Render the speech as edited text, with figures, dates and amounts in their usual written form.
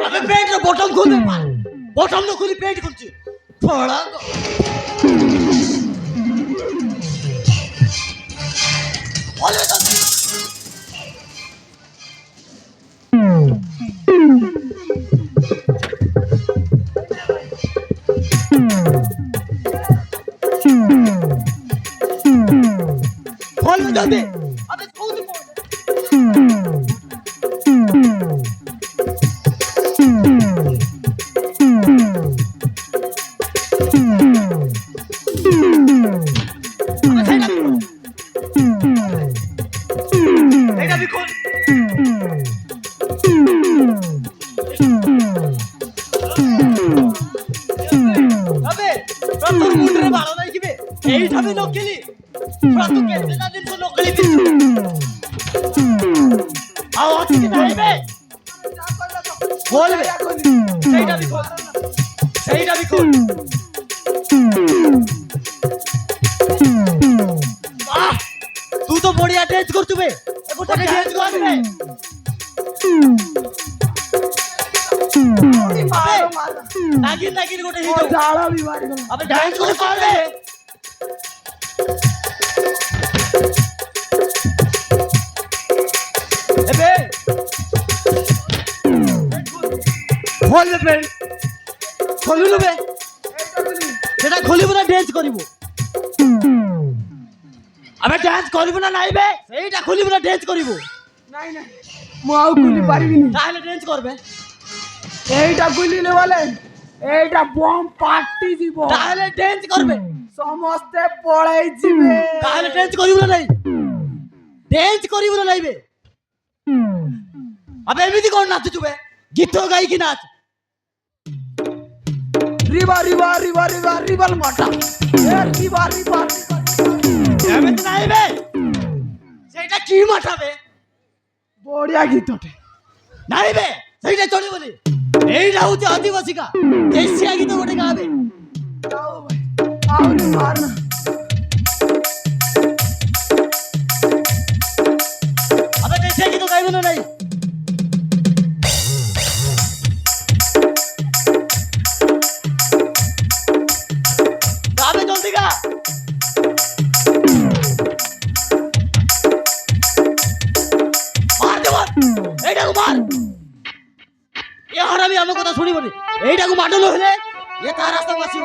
अबे पेट रे बॉटम खोल दे मार बॉटम तो खुली पेट खुलची थोड़ा बोले तो खोल जल्दी अबे खोल दे এইভাবে নকলি তোরা তো কেটে না দিন তো নকলি দিচ্ছ আওয়াজ কি নাইবে বলবে সেইটা বিকল বাহ তুই তো বড়িয়া টেস্ট করছবে একটা টেস্ট করবে নাগিন গোটে হিজো জালা বিমারি আবে ডান্স করে পারবে এবে বলবে বে খলিলবে সেটা খলিব না ডান্স করিব আবে ডান্স করিব না নাইবে সেইটা খলিব না ডান্স করিব নাই না মু আউ খুলি পারিবিনি তাহলে ডান্স করবে এইটা খুলিলে বলে এইটা বম পার্টি দিব তাহলে ডান্স করবে সমস্তে পড়াই যাবে তাহলে ডান্স করিব না নাই ডান্স করিব না নাইবে আবে এমিতি কোন নাচুবে গীত গাই কি নাচ রিবা রিবা রিবা রিবা রিবাল মাটা এ রিবা রিবা এমিতি নাইবে সেটা কি মাঠাবে বড়িয়া গীতটে নাইবে সেইটা চলিবনি এইটা হচ্ছে আদিবাসী গা দেশিয়া গীত গোটে গাবে যাও ভাই আউরি মার না আবে দেশিয়া গীত গাইব না নাই গাবে জলদি গা মার দে মার এইটাকে মার এ হারামি আমার কথা শুনিবনি এইটাকে মাডল হলে এ তার রাস্তা বাসিব